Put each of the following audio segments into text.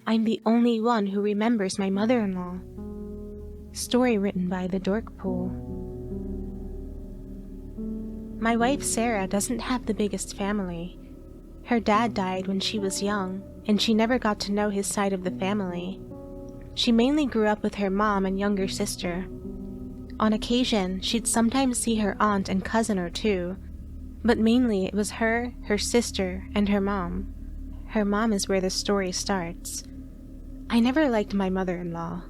I'm the only one who remembers my mother-in-law. Story written by 𝓜𝓾𝓼𝓲𝓬. My wife Sarah doesn't have the biggest family. Her dad died when she was young, and she never got to know his side of the family. She mainly grew up with her mom and younger sister. On occasion, she'd sometimes see her aunt and cousin or two, but mainly it was her sister, and her mom. Her mom is where the story starts. I never liked my mother-in-law,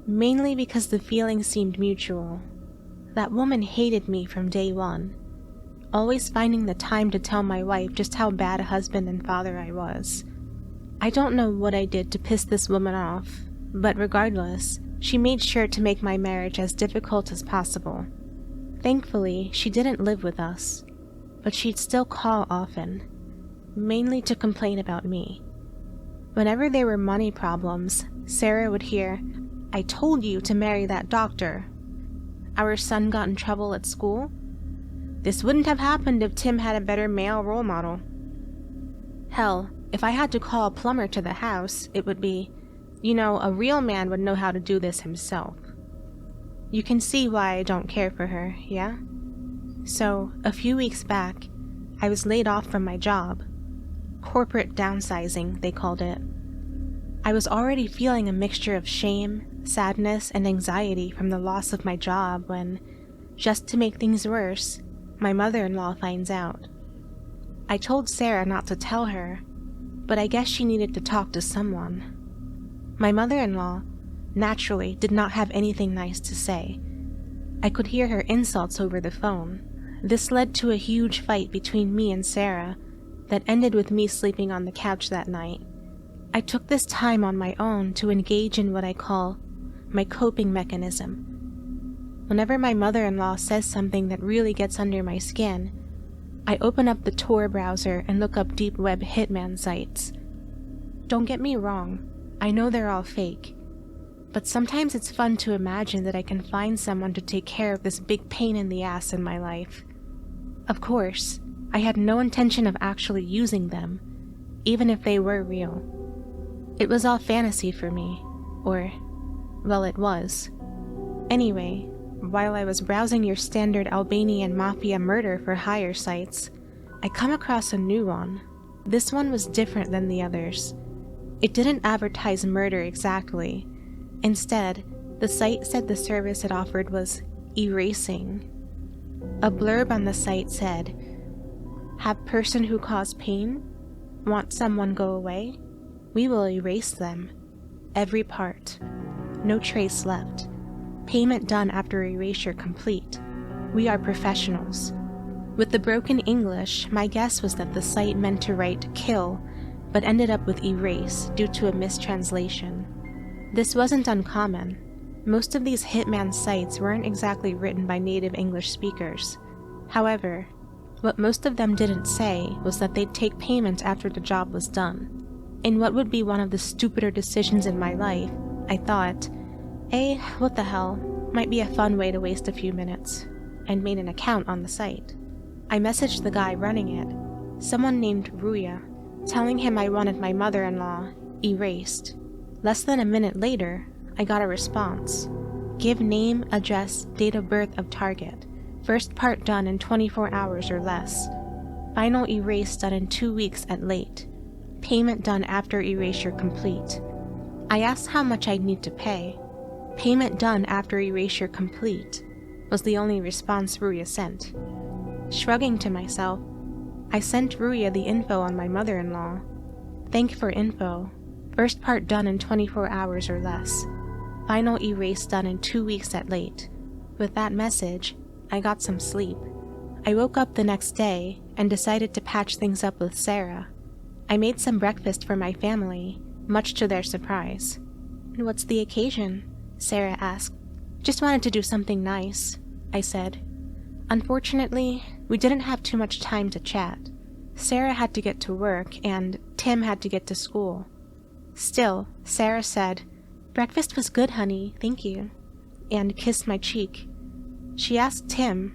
mainly because the feeling seemed mutual. That woman hated me from day one, always finding the time to tell my wife just how bad a husband and father I was. I don't know what I did to piss this woman off, but regardless, she made sure to make my marriage as difficult as possible. Thankfully, she didn't live with us, but she'd still call often, mainly to complain about me. Whenever there were money problems, Sarah would hear, "I told you to marry that doctor." Our son got in trouble at school. This wouldn't have happened if Tim had a better male role model. Hell, if I had to call a plumber to the house, it would be, a real man would know how to do this himself. You can see why I don't care for her, yeah? So, a few weeks back, I was laid off from my job. Corporate downsizing, they called it. I was already feeling a mixture of shame, sadness, and anxiety from the loss of my job when, just to make things worse, my mother-in-law finds out. I told Sarah not to tell her, but I guess she needed to talk to someone. My mother-in-law, naturally, did not have anything nice to say. I could hear her insults over the phone. This led to a huge fight between me and Sarah that ended with me sleeping on the couch that night. I took this time on my own to engage in what I call my coping mechanism. Whenever my mother-in-law says something that really gets under my skin, I open up the Tor browser and look up deep web hitman sites. Don't get me wrong, I know they're all fake, but sometimes it's fun to imagine that I can find someone to take care of this big pain in the ass in my life. Of course, I had no intention of actually using them, even if they were real. It was all fantasy for me, or, well, it was. Anyway, while I was browsing your standard Albanian mafia murder for hire sites, I come across a new one. This one was different than the others. It didn't advertise murder exactly. Instead, the site said the service it offered was erasing. A blurb on the site said, "Have person who caused pain? Want someone go away? We will erase them. Every part. No trace left. Payment done after erasure complete. We are professionals." With the broken English, my guess was that the site meant to write kill, but ended up with erase due to a mistranslation. This wasn't uncommon. Most of these hitman sites weren't exactly written by native English speakers. However, what most of them didn't say was that they'd take payment after the job was done. In what would be one of the stupider decisions in my life, I thought, what the hell, might be a fun way to waste a few minutes, and made an account on the site. I messaged the guy running it, someone named Ruya, telling him I wanted my mother-in-law erased. Less than a minute later, I got a response. Give name, address, date of birth of target. First part done in 24 hours or less. Final erase done in 2 weeks at late. Payment done after erasure complete. I asked how much I'd need to pay. Payment done after erasure complete was the only response Ruya sent. Shrugging to myself, I sent Ruya the info on my mother-in-law. Thank for info. First part done in 24 hours or less. Final erase done in 2 weeks at late. With that message, I got some sleep. I woke up the next day and decided to patch things up with Sarah. I made some breakfast for my family, much to their surprise. "What's the occasion?" Sarah asked. "Just wanted to do something nice," I said. Unfortunately, we didn't have too much time to chat. Sarah had to get to work, and Tim had to get to school. Still, Sarah said, "Breakfast was good, honey, thank you," and kissed my cheek. She asked Tim,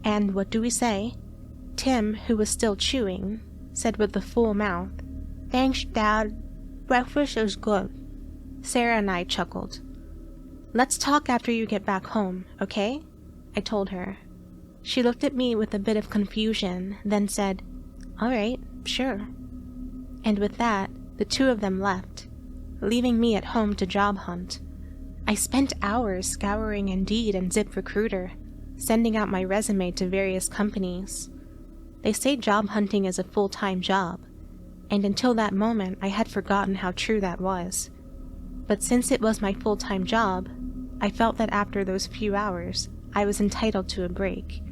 and what do we say? Tim, who was still chewing, said with a full mouth, "Thanks, Dad." Breakfast is good. Sarah and I chuckled. Let's talk after you get back home, okay? I told her. She looked at me with a bit of confusion, then said, All right, sure. And with that, the two of them left, leaving me at home to job hunt. I spent hours scouring Indeed and ZipRecruiter, sending out my resume to various companies. They say job hunting is a full-time job, and until that moment I had forgotten how true that was. But since it was my full-time job, I felt that after those few hours, I was entitled to a break.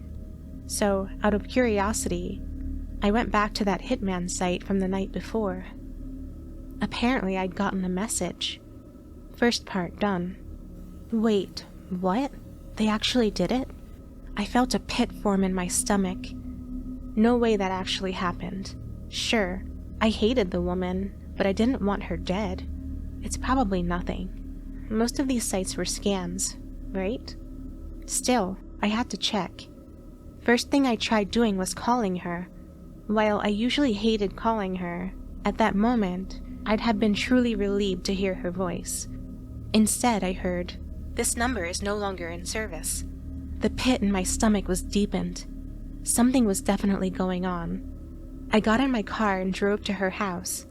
So, out of curiosity, I went back to that hitman site from the night before. Apparently I'd gotten a message. First part done. Wait, what? They actually did it? I felt a pit form in my stomach. No way that actually happened. Sure, I hated the woman, but I didn't want her dead. It's probably nothing. Most of these sites were scams, right? Still, I had to check. First thing I tried doing was calling her. While I usually hated calling her, at that moment, I'd have been truly relieved to hear her voice. Instead, I heard, "This number is no longer in service." The pit in my stomach was deepened. Something was definitely going on. I got in my car and drove to her house.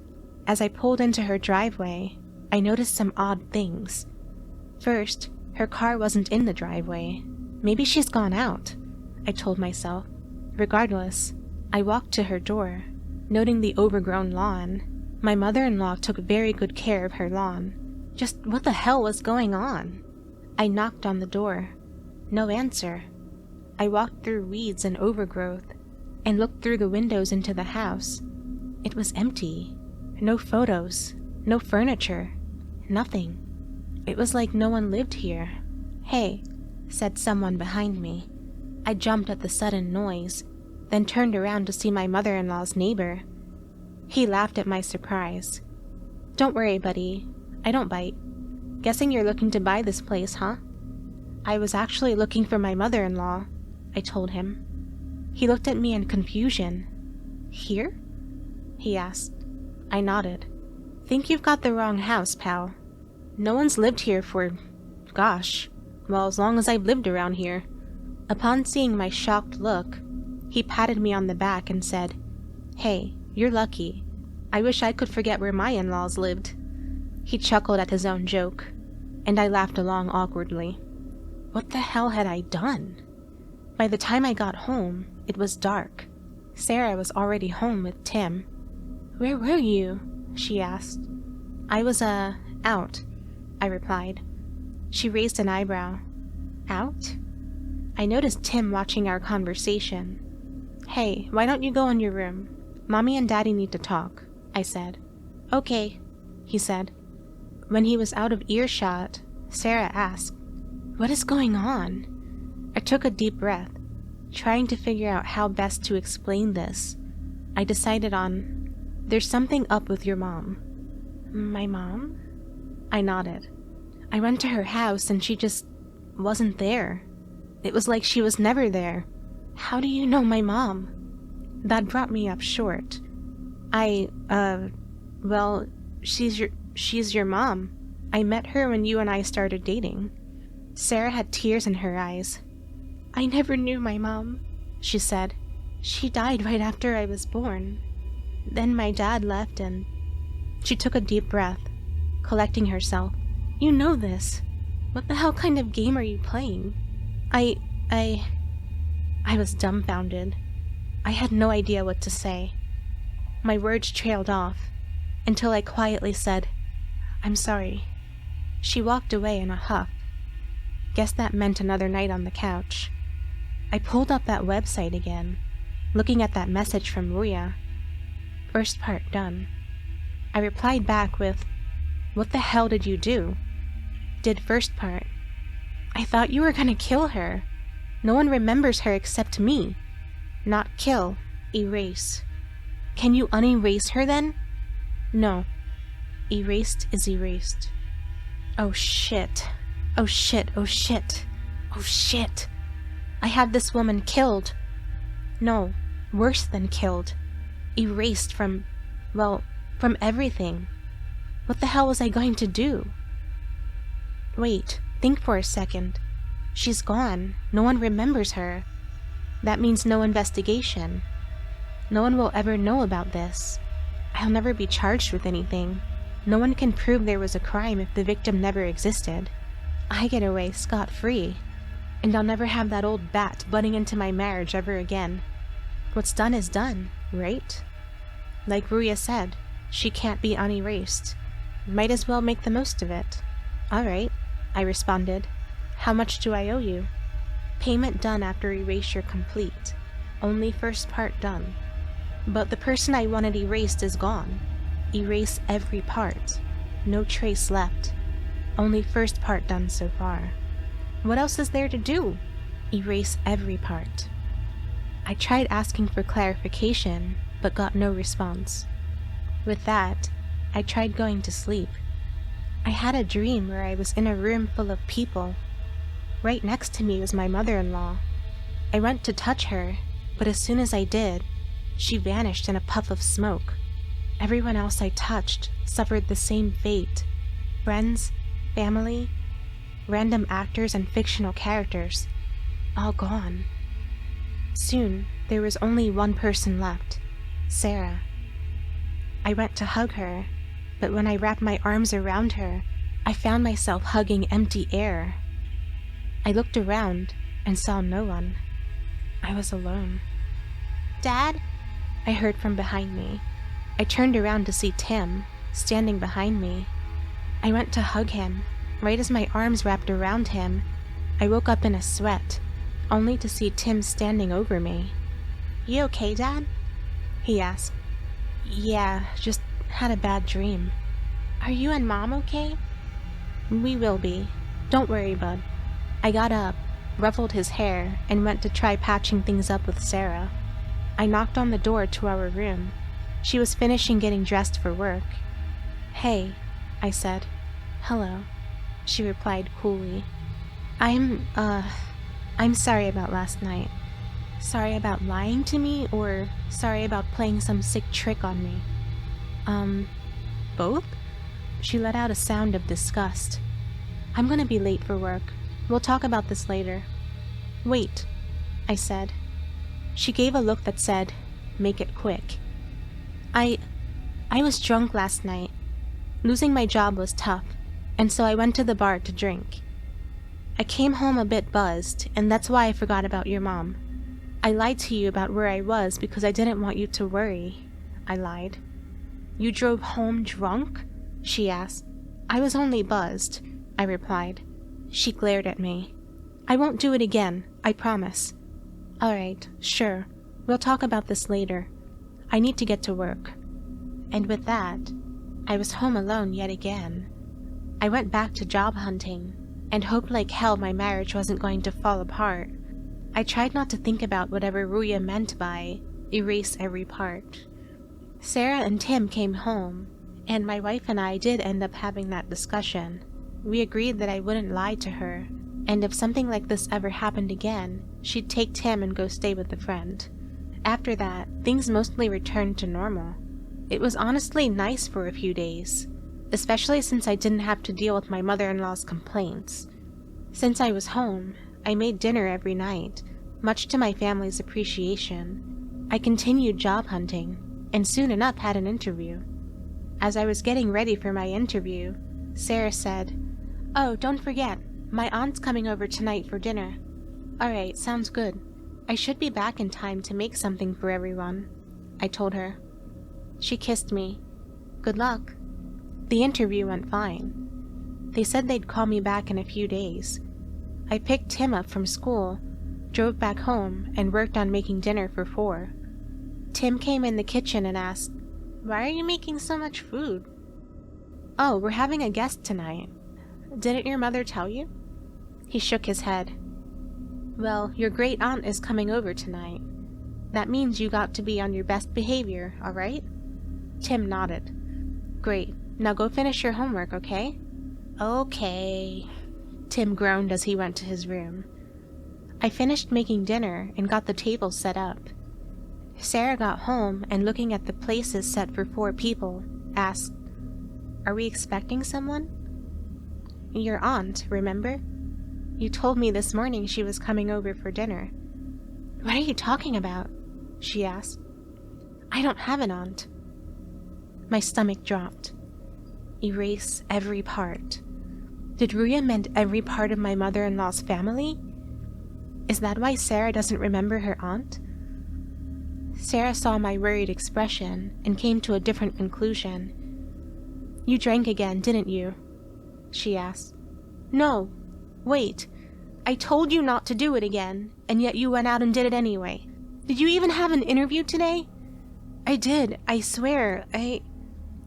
As I pulled into her driveway, I noticed some odd things. First, her car wasn't in the driveway. Maybe she's gone out, I told myself. Regardless, I walked to her door, noting the overgrown lawn. My mother-in-law took very good care of her lawn. Just what the hell was going on? I knocked on the door. No answer. I walked through weeds and overgrowth, and looked through the windows into the house. It was empty. No photos, no furniture, nothing. It was like no one lived here. "Hey," said someone behind me. I jumped at the sudden noise, then turned around to see my mother-in-law's neighbor. He laughed at my surprise. "Don't worry, buddy. I don't bite. Guessing you're looking to buy this place, huh?" "I was actually looking for my mother-in-law," I told him. He looked at me in confusion. "Here?" he asked. I nodded. "Think you've got the wrong house, pal. No one's lived here for, well, as long as I've lived around here." Upon seeing my shocked look, he patted me on the back and said, "Hey, you're lucky. I wish I could forget where my in-laws lived." He chuckled at his own joke, and I laughed along awkwardly. What the hell had I done? By the time I got home, it was dark. Sarah was already home with Tim. "Where were you?" she asked. "I was, out," I replied. She raised an eyebrow. "Out?" I noticed Tim watching our conversation. "Hey, why don't you go in your room? Mommy and Daddy need to talk," I said. "Okay," he said. When he was out of earshot, Sarah asked, "What is going on?" I took a deep breath, trying to figure out how best to explain this. I decided on, "There's something up with your mom." "My mom?" I nodded. "I went to her house and she just wasn't there. It was like she was never there. How do you know my mom?" That brought me up short. Well, she's your mom. I met her when you and I started dating." Sarah had tears in her eyes. "I never knew my mom," she said. "She died right after I was born. Then my dad left and..." She took a deep breath, collecting herself. "You know this. What the hell kind of game are you playing?" I was dumbfounded. I had no idea what to say. My words trailed off, until I quietly said, "I'm sorry." She walked away in a huff. Guess that meant another night on the couch. I pulled up that website again, looking at that message from Ruya. First part done. I replied back with, "What the hell did you do?" Did first part. "I thought you were gonna kill her. No one remembers her except me." Not kill, erase. "Can you unerase her then?" "No. Erased is erased." Oh shit. Oh shit, oh shit. Oh shit. I had this woman killed. No, worse than killed. Erased from everything. What the hell was I going to do? Wait, think for a second. She's gone. No one remembers her. That means no investigation. No one will ever know about this. I'll never be charged with anything. No one can prove there was a crime if the victim never existed. I get away scot-free. And I'll never have that old bat butting into my marriage ever again. What's done is done, right? Like Ruya said, she can't be unerased. Might as well make the most of it. Alright, I responded. How much do I owe you? Payment done after erasure complete. Only first part done. But the person I wanted erased is gone. Erase every part. No trace left. Only first part done so far. What else is there to do? Erase every part. I tried asking for clarification, but got no response. With that, I tried going to sleep. I had a dream where I was in a room full of people. Right next to me was my mother-in-law. I went to touch her, but as soon as I did, she vanished in a puff of smoke. Everyone else I touched suffered the same fate. Friends, family, random actors and fictional characters, all gone. Soon, there was only one person left, Sarah. I went to hug her, but when I wrapped my arms around her, I found myself hugging empty air. I looked around and saw no one. I was alone. "Dad?" I heard from behind me. I turned around to see Tim, standing behind me. I went to hug him. Right as my arms wrapped around him, I woke up in a sweat, only to see Tim standing over me. "You okay, Dad?" he asked. "Yeah, just had a bad dream." "Are you and Mom okay?" "We will be. Don't worry, bud." I got up, ruffled his hair, and went to try patching things up with Sarah. I knocked on the door to our room. She was finishing getting dressed for work. "Hey," I said. "Hello," she replied coolly. I'm sorry about last night. Sorry about lying to me, or sorry about playing some sick trick on me?" Both?" She let out a sound of disgust. "I'm gonna be late for work. We'll talk about this later." "Wait," I said. She gave a look that said, "Make it quick." I was drunk last night. Losing my job was tough, and so I went to the bar to drink. I came home a bit buzzed, and that's why I forgot about your mom. I lied to you about where I was because I didn't want you to worry. I lied. "You drove home drunk?" she asked. "I was only buzzed," I replied. She glared at me. "I won't do it again, I promise." "Alright, sure. We'll talk about this later. I need to get to work." And with that, I was home alone yet again. I went back to job hunting, and hoped like hell my marriage wasn't going to fall apart. I tried not to think about whatever Ruya meant by erase every part. Sarah and Tim came home, and my wife and I did end up having that discussion. We agreed that I wouldn't lie to her, and if something like this ever happened again, she'd take Tim and go stay with a friend. After that, things mostly returned to normal. It was honestly nice for a few days, especially since I didn't have to deal with my mother-in-law's complaints. Since I was home, I made dinner every night, much to my family's appreciation. I continued job hunting, and soon enough had an interview. As I was getting ready for my interview, Sarah said, "Oh, don't forget, my aunt's coming over tonight for dinner." "Alright, sounds good. I should be back in time to make something for everyone," I told her. She kissed me. "Good luck." The interview went fine. They said they'd call me back in a few days. I picked Tim up from school, drove back home, and worked on making dinner for 4. Tim came in the kitchen and asked, "Why are you making so much food?" "Oh, we're having a guest tonight. Didn't your mother tell you?" He shook his head. "Well, your great aunt is coming over tonight. That means you got to be on your best behavior, alright?" Tim nodded. "Great. Now go finish your homework, okay?" "Okay," Tim groaned as he went to his room. I finished making dinner and got the table set up. Sarah got home and, looking at the places set for 4 people, asked, Are we expecting someone? Your aunt, remember? You told me this morning she was coming over for dinner. What are you talking about? She asked. I don't have an aunt. My stomach dropped. Erase every part. Did Ruya meant every part of my mother-in-law's family? Is that why Sarah doesn't remember her aunt? Sarah saw my worried expression and came to a different conclusion. You drank again, didn't you? She asked. No. Wait. I told you not to do it again, and yet you went out and did it anyway. Did you even have an interview today? I did, I swear.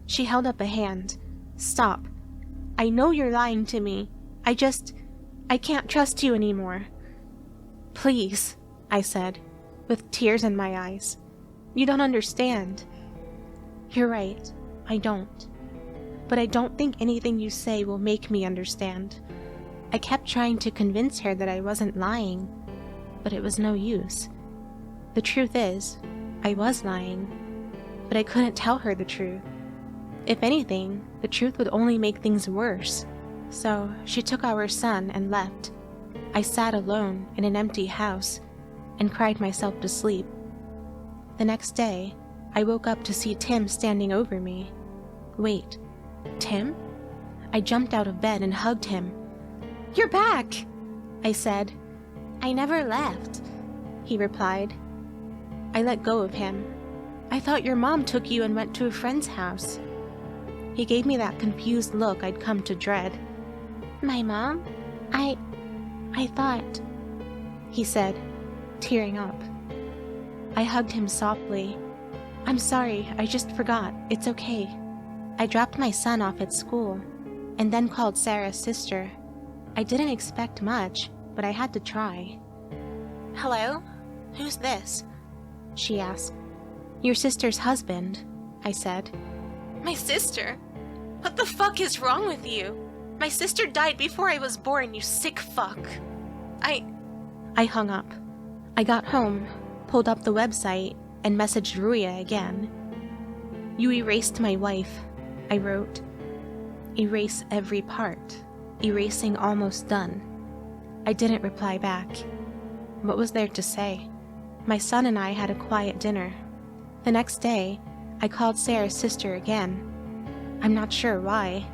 She held up a hand. Stop. I know you're lying to me. I can't trust you anymore. Please, I said, with tears in my eyes. You don't understand. You're right, I don't. But I don't think anything you say will make me understand. I kept trying to convince her that I wasn't lying, but it was no use. The truth is, I was lying, but I couldn't tell her the truth. If anything, the truth would only make things worse. So she took our son and left. I sat alone in an empty house and cried myself to sleep. The next day, I woke up to see Tim standing over me. Wait, Tim? I jumped out of bed and hugged him. You're back, I said. I never left, he replied. I let go of him. I thought your mom took you and went to a friend's house. He gave me that confused look I'd come to dread. My mom? I thought, he said, tearing up. I hugged him softly. I'm sorry, I just forgot. It's okay. I dropped my son off at school, and then called Sarah's sister. I didn't expect much, but I had to try. Hello? Who's this? She asked. Your sister's husband, I said. My sister? What the fuck is wrong with you? My sister died before I was born, you sick fuck. I hung up. I got home, pulled up the website, and messaged Ruya again. You erased my wife, I wrote. Erase every part. Erasing almost done. I didn't reply back. What was there to say? My son and I had a quiet dinner. The next day, I called Sarah's sister again. I'm not sure why.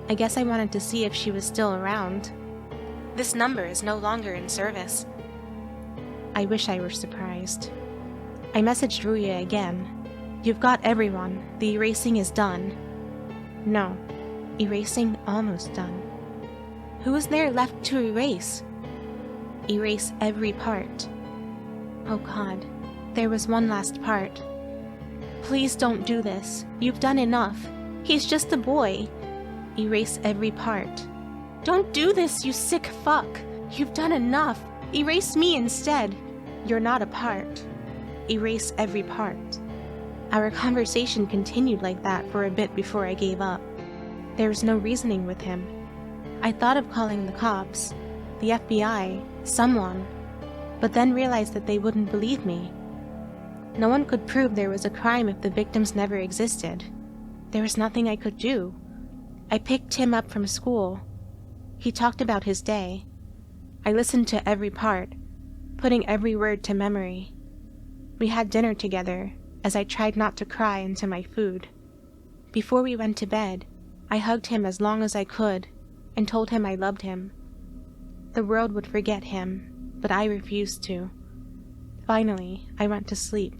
I guess I wanted to see if she was still around. This number is no longer in service. I wish I were surprised. I messaged Ruya again. You've got everyone. The erasing is done. No. Erasing almost done. Who is there left to erase? Erase every part. Oh God, there was one last part. Please don't do this. You've done enough. He's just a boy. Erase every part. Don't do this, you sick fuck. You've done enough. Erase me instead. You're not a part. Erase every part. Our conversation continued like that for a bit before I gave up. There was no reasoning with him. I thought of calling the cops, the FBI, someone, but then realized that they wouldn't believe me. No one could prove there was a crime if the victims never existed. There was nothing I could do. I picked Tim up from school. He talked about his day. I listened to every part, putting every word to memory. We had dinner together, as I tried not to cry into my food. Before we went to bed, I hugged him as long as I could and told him I loved him. The world would forget him, but I refused to. Finally, I went to sleep.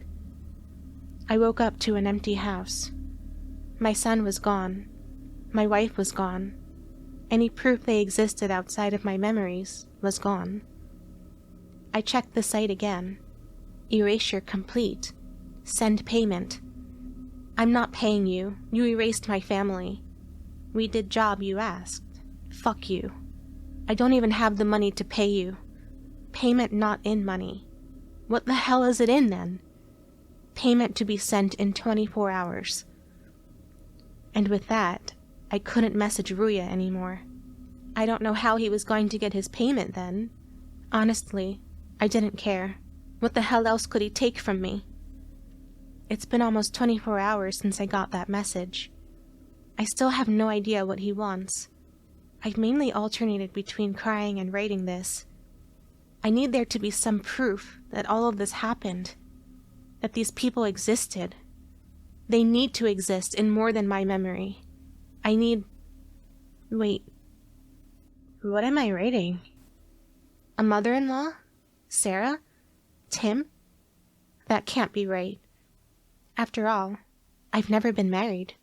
I woke up to an empty house. My son was gone. My wife was gone. Any proof they existed outside of my memories was gone. I checked the site again. Erasure complete. Send payment. I'm not paying you. You erased my family. We did job you asked. Fuck you. I don't even have the money to pay you. Payment not in money. What the hell is it in then? Payment to be sent in 24 hours. And with that, I couldn't message Ruya anymore. I don't know how he was going to get his payment then. Honestly, I didn't care. What the hell else could he take from me? It's been almost 24 hours since I got that message. I still have no idea what he wants. I've mainly alternated between crying and writing this. I need there to be some proof that all of this happened, that these people existed. They need to exist in more than my memory. I need... Wait. What am I writing? A mother-in-law? Sarah? Tim? That can't be right. After all, I've never been married.